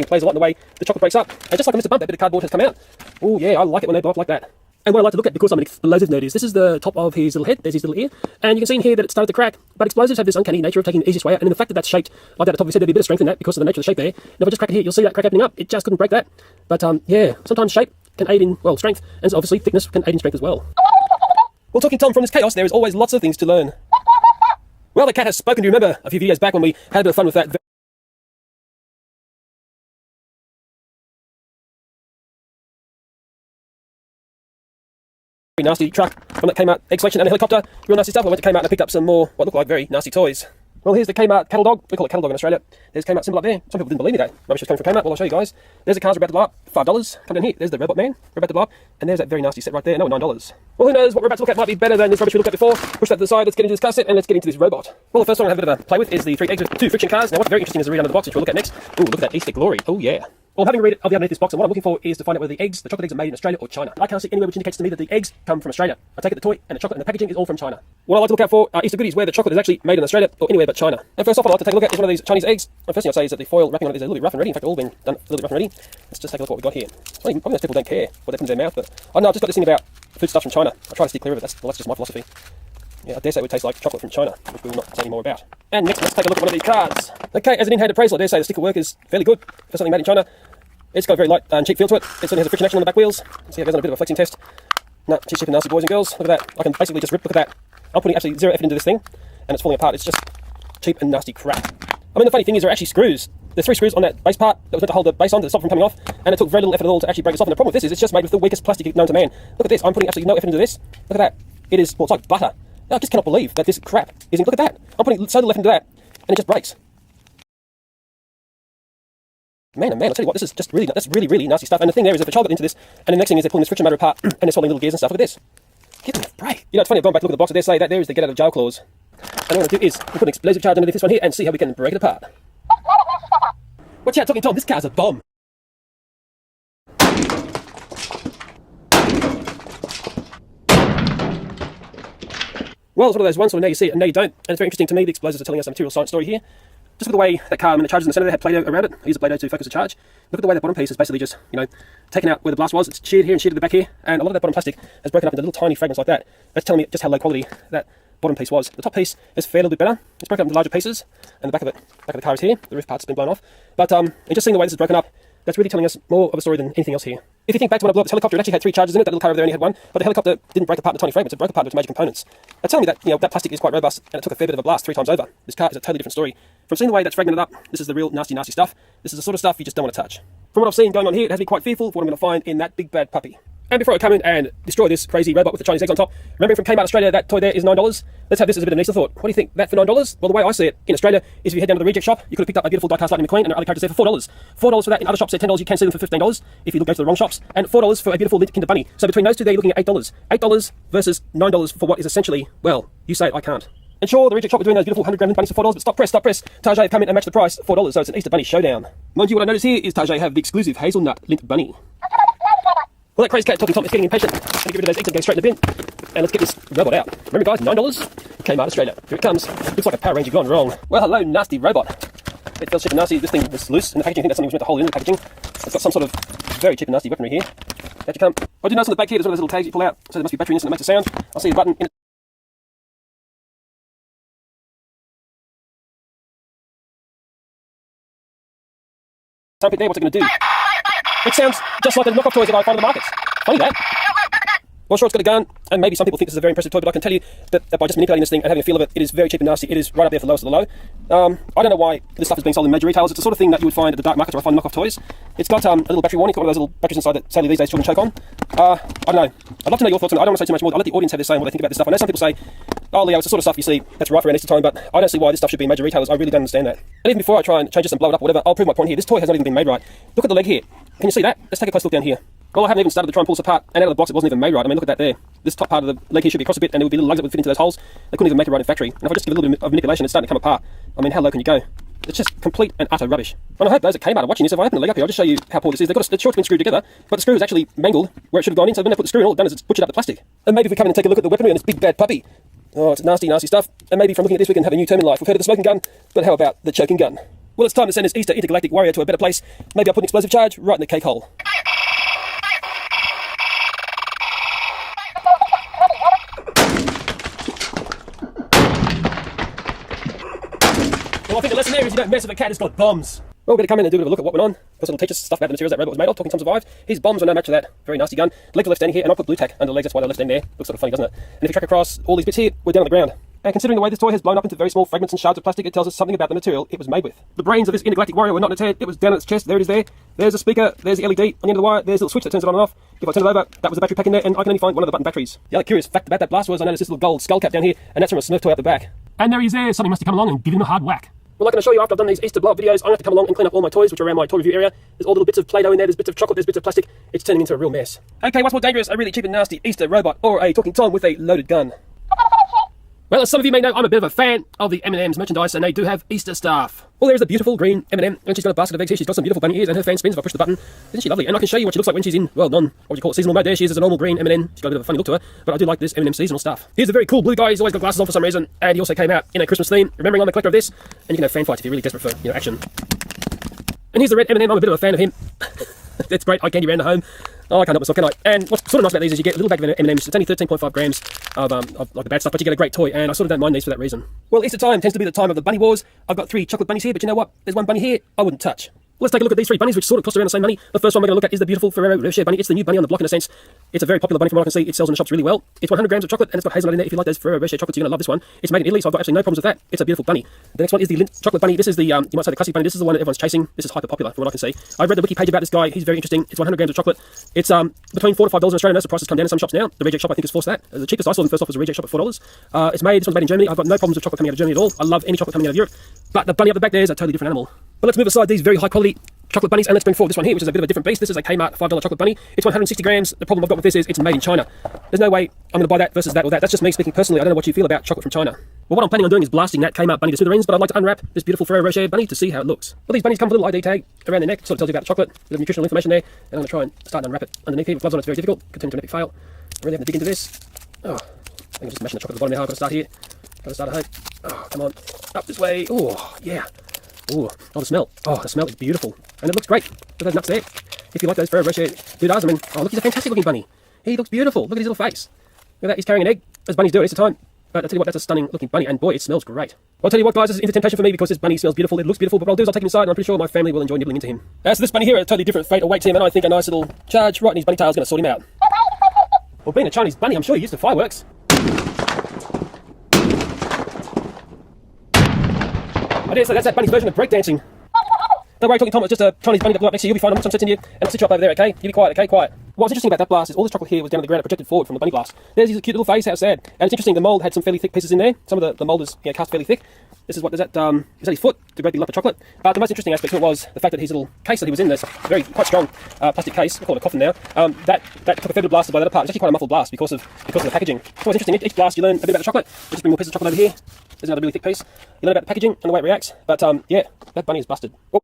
plays a lot in the way the chocolate breaks up. And just like I missed a bump, that bit of cardboard has come out. Oh yeah, I like it when they blow up like that. And what I like to look at, because I'm an explosive nerd, is this is the top of his little head, there's his little ear, and you can see in here that it started to crack, but explosives have this uncanny nature of taking the easiest way out, and in the fact that that's shaped like that at the top of his head, there'd be a bit of strength in that because of the nature of the shape there. And if I just crack it here, you'll see that crack opening up. It just couldn't break that. But yeah, sometimes shape can aid in, well, strength, and obviously thickness can aid in strength as well. Well, talking Tom, from this chaos, there is always lots of things to learn. Well, the cat has spoken. Do you remember a few videos back when we had a bit of fun with that very nasty truck from that Kmart egg selection and a helicopter? Real nasty stuff. I went to Kmart and I picked up some more what look like very nasty toys. Well, here's the Kmart cattle dog. We call it cattle dog in Australia. There's Kmart symbol up there. Some people didn't believe me though. Maybe it's coming from Kmart. Well, I'll show you guys. There's the cars about to blow up. $5. Come down here. There's the robot man. We're about to blow up. And there's that very nasty set right there. No, $9. Well, who knows? What we're about to look at might be better than this rubbish we looked at before. Push that to the side. Let's get into this car set and let's get into this robot. Well, the first one I have a bit of a play with is the 3 eggs with 2 friction cars. Now, what's very interesting is the read under the box, which we'll look at next. Ooh, look at that Easter glory. Oh, yeah. Well, having a read of the underneath this box, and what I'm looking for is to find out whether the chocolate eggs are made in Australia or China. I can't see anywhere which indicates to me that the eggs come from Australia. I take it the toy and the chocolate and the packaging is all from China. What I like to look out for are Easter goodies where the chocolate is actually made in Australia or anywhere but China. And first off, I'd like to take a look at is one of these Chinese eggs. The first thing I'd say is that the foil wrapping on it is a little bit rough and ready. In fact, all been done a little bit rough and ready. Let's just take a look at what we've got here. Probably most people don't care what they put in their mouth, but I don't know, I've just got this thing about food stuff from China. I try to steer clear of it. That's just my philosophy. Yeah, I dare say it would taste like chocolate from China, which we will not say any more about. And next, let's take a look at one of these cards. Okay, as an in-hand appraisal, I dare say the sticker work is fairly good for something made in China. It's got a very light and cheap feel to it. It certainly has a friction action on the back wheels. See how it goes on a bit of a flexing test. No, cheap and nasty boys and girls. Look at that. I can basically just rip. Look at that. I'm putting actually zero effort into this thing, and it's falling apart. It's just cheap and nasty crap. I mean, the funny thing is there are actually screws. There's 3 screws on that base part that was meant to hold the base on to stop it from coming off, and it took very little effort at all to actually break this off. And the problem with this is it's just made with the weakest plastic known to man. Look at this. I'm putting absolutely no effort into this. Look at that. It is, well, it's like butter. I just cannot believe that this crap isn't. Look at that. I'm putting so little effort into that, and it just breaks. Man, oh man, I'll tell you what, this is just really, that's really, really nasty stuff. And the thing there is, if a child got into this, and the next thing is they're pulling this friction motor apart, and they're swallowing little gears and stuff. Look at this. Give me a break. You know, it's funny, I've gone back to look at the box, and they say that there is the get out of jail clause. And what I'm going to do is, we'll put an explosive charge underneath this one here, and see how we can break it apart. Watch out, Talking Tom, this car's a bomb. Well, it's one of those ones, so now you see it, and now you don't. And it's very interesting to me, the explosives are telling us a material science story here. Just look at the way that car, when the charge is in the centre, they had Play-Doh around it. I use the Play-Doh to focus the charge. Look at the way that bottom piece is basically just, you know, taken out where the blast was. It's sheared here and sheared at the back here. And a lot of that bottom plastic has broken up into little tiny fragments like that. That's telling me just how low quality that bottom piece was. The top piece is fairly bit better. It's broken up into larger pieces. And the back of the car is here. The roof part's been blown off. But and just seeing the way this is broken up, that's really telling us more of a story than anything else here. If you think back to when I blew up this helicopter, it actually had 3 charges in it. That little car over there only had 1. But the helicopter didn't break apart into tiny fragments. It broke apart into major components. That's telling me that, you know, that plastic is quite robust and it took a fair bit of a blast 3 times over. This car is a totally different story. From seeing the way that's fragmented up, this is the real nasty, nasty stuff. This is the sort of stuff you just don't want to touch. From what I've seen going on here, it has me quite fearful for what I'm going to find in that big bad puppy. And before I come in and destroy this crazy robot with the Chinese eggs on top, remember from Kmart Australia, that toy there is $9. Let's have this as a bit of an Easter thought. What do you think? That for $9? Well, the way I see it in Australia is if you head down to the reject shop, you could have picked up a beautiful die-cast Lightning McQueen and other characters there for $4. $4 for that. In other shops, they're $10. You can see them for $15 if you go to the wrong shops. And $4 for a beautiful Lindt Kinder Bunny. So between those two, there, you're looking at $8. $8 versus $9 for what is essentially, well, you say it, I can't. And sure, the reject shop are doing those beautiful 100 gram Lindt Bunnies for $4, but stop press. Tajay have come in and matched the price, $4, so it's an Easter Bunny showdown. Mind you, what I notice here is Tajay have the exclusive hazelnut Lindt Bunny. Well, that crazy cat Talking Tom is getting impatient. I'm going to get rid of those eggs and go straight in the bin. And let's get this robot out. Remember guys, $9? Kmart Australia. Here it comes. Looks like a Power Ranger gone wrong. Well, hello, nasty robot. It feels cheap and nasty. This thing was loose in the packaging. I think that's something was meant to hold in the packaging. It's got some sort of very cheap and nasty weaponry here. Out you come. I do notice on the back here, there's one of those little tags you pull out. So there must be battery in this and it makes a sound. I'll see the button in it. Something there, what's it going to do? It sounds just like the knockoff toys that I find in the markets. Funny that. Well, sure, it's got a gun, and maybe some people think this is a very impressive toy, but I can tell you that by just manipulating this thing and having a feel of it, it is very cheap and nasty. It is right up there for the lowest of the low. I don't know why this stuff is being sold in major retailers. It's the sort of thing that you would find at the dark markets where I find knockoff toys. It's got a little battery warning, got one of those little batteries inside that sadly these days children choke on. I don't know. I'd love to know your thoughts on it. I don't want to say too much more. I'll let the audience have their say on what they think about this stuff. I know some people say, oh, Leo, it's the sort of stuff you see that's right for around Easter time, but I don't see why this stuff should be in major retailers. I really don't understand that. And even before I try and change this and blow it up or whatever, I'll prove my point here. This toy has not even been made right. Look at the leg here. Can you see that? Let's take a close look down here. Well, I haven't even started to try and pull this apart, and out of the box it wasn't even made right. I mean, look at that there. This top part of the leg here should be across a bit, and there would be little lugs that would fit into those holes. They couldn't even make it right in factory. And if I just give a little bit of manipulation, it's starting to come apart. I mean, how low can you go? It's just complete and utter rubbish. And I hope those that came out are watching this. If I open the leg up here, I'll just show you how poor this is. They've got it's short been screwed together, but the screw is actually mangled where it should have gone in. So when they put the screw in, all it's done is it's butchered up the plastic. And maybe if we come in and take a look at the weaponry on this big bad puppy. Oh, it's nasty, nasty stuff. And maybe from looking at this, we can have a new term in life. We've heard of the smoking gun, but how about the choking gun? Well, it's time to send this Easter intergalactic warrior to a better place. Maybe I'll put an explosive charge right in the cake hole. Well, I think the lesson there is you don't mess with a cat that's got bombs. Well, we're going to come in and do a bit of a look at what went on. Because it'll teach us stuff about the materials that robot was made of. Talking Tom survived. His bombs are no match for that. Very nasty gun. The legs are left standing here, and I'll put blue tack under the legs. That's why they're left standing there. Looks sort of funny, doesn't it? And if you track across all these bits here, we're down on the ground. And considering the way this toy has blown up into very small fragments and shards of plastic, it tells us something about the material it was made with. The brains of this intergalactic warrior were not in its head. It was down at its chest. There it is there. There's a speaker. There's the LED on the end of the wire. There's a little switch that turns it on and off. If I turn it over, that was the battery pack in there, and I can only find one of the button batteries. The other curious fact about that blast was I noticed this little gold skull cap down here, and that's from a Smurf toy up the back. And there he is there. Somebody must have come along and give him a hard whack. Well, like I can show you after I've done these Easter blow-up videos, I'm going to have to come along and clean up all my toys, which are around my toy review area. There's all the little bits of Play-Doh in there, there's bits of chocolate, there's bits of plastic. It's turning into a real mess. Okay, what's more dangerous, a really cheap and nasty Easter robot, or a talking Tom with a loaded gun? Well, as some of you may know, I'm a bit of a fan of the M&M's merchandise, and they do have Easter stuff. Well, there's a beautiful green M&M, and she's got a basket of eggs here. She's got some beautiful bunny ears, and her fan spins if I push the button. Isn't she lovely? And I can show you what she looks like when she's in, well, what would you call it, seasonal mode. There she is as a normal green M&M. She's got a bit of a funny look to her, but I do like this M&M seasonal stuff. Here's a very cool blue guy. He's always got glasses on for some reason, and he also came out in a Christmas theme. Remembering I'm a collector of this, and you can have fan fights if you're really desperate for, action. And here's the red M&M. I'm a bit of a fan of him. That's great. Eye candy around the home. Oh, I can't help myself, can I? And what's sort of nice about these is you get a little bag of M&Ms. It's only 13.5 grams of like the bad stuff, but you get a great toy, and I sort of don't mind these for that reason. Well, Easter time tends to be the time of the bunny wars. I've got 3 chocolate bunnies here, but you know what? There's one bunny here I wouldn't touch. Let's take a look at these 3 bunnies, which sort of cost around the same money. The first one we're going to look at is the beautiful Ferrero Rocher bunny. It's the new bunny on the block in a sense. It's a very popular bunny from what I can see. It sells in the shops really well. It's 100 grams of chocolate, and it's got hazelnut in there. If you like those Ferrero Rocher chocolates, you're going to love this one. It's made in Italy, so I've got absolutely no problems with that. It's a beautiful bunny. The next one is the Lindt chocolate bunny. This is the, you might say the classic bunny. This is the one that everyone's chasing. This is hyper popular from what I can see. I read the wiki page about this guy. He's very interesting. It's 100 grams of chocolate. It's between $4 to $5 in Australia. Most of the prices come down in some shops now. The Reject shop, I think, is forced that. The cheapest I saw them first off was a Reject shop at $4. This one's made in Germany. I've got no problems with chocolate coming out of Germany at all. I love any chocolate coming out of Europe. But the bunny up the back there is a totally different animal. But let's move aside these very high quality chocolate bunnies, and let's bring forward this one here, which is a bit of a different beast. This is a Kmart $5 chocolate bunny. It's 160 grams. The problem I've got with this is it's made in China. There's no way I'm going to buy that versus that or that. That's just me speaking personally. I don't know what you feel about chocolate from China. Well, what I'm planning on doing is blasting that Kmart bunny to smithereens, but I'd like to unwrap this beautiful Ferrero Rocher bunny to see how it looks. Well, these bunnies come with a little ID tag around their neck, sort of tells you about the chocolate, a bit of nutritional information there, and I'm going to try and start and unwrap it underneath here. With gloves on, it's very difficult. Could turn into an epic fail. I'm really having to dig into this. Oh, I think I'm just mashing the chocolate at the bottom now. I've got to start here. Got to start at home. Oh, come on. Up this way. Oh, yeah. Oh, the smell. Oh, the smell is beautiful. And it looks great. Look at those nuts there. If you like those Ferrero Rocher doodahs, I mean, oh, look, he's a fantastic looking bunny. He looks beautiful. Look at his little face. Look at that, he's carrying an egg. As bunnies do at Easter time. But I'll tell you what, that's a stunning looking bunny, and boy, it smells great. Well, I'll tell you what, guys, this is instant temptation for me because this bunny smells beautiful. It looks beautiful, but what I'll do is I'll take him inside, and I'm pretty sure my family will enjoy nibbling into him. As this bunny here, a totally different fate awaits him, and I think a nice little charge right in his bunny tail is going to sort him out. Well, being a Chinese bunny, I'm sure you're used to fireworks. I dare say that's that bunny's version of breakdancing. Don't worry, talking Tom, it's just a Chinese bunny that blew up next to you. You'll be fine. I'm sitting here, and I'll sit you up over there, okay? You be quiet, okay? Quiet. What's interesting about that blast is all this chocolate here was down on the ground and projected forward from the bunny blast. There's his cute little face, how sad. And it's interesting, the mould had some fairly thick pieces in there. Some of the mould is cast fairly thick. Is that his foot? The great big lump of chocolate. But the most interesting aspect to it was the fact that his little case that he was in, this quite strong plastic case, we call it a coffin now, that took a fair bit of blast to blow that apart. It's actually quite a muffled blast because of the packaging. So it's interesting, each blast you learn a bit about the chocolate. We'll just bring more pieces of chocolate over here. There's another really thick piece. You learn about the packaging and the way it reacts. But yeah, that bunny is busted. Oh.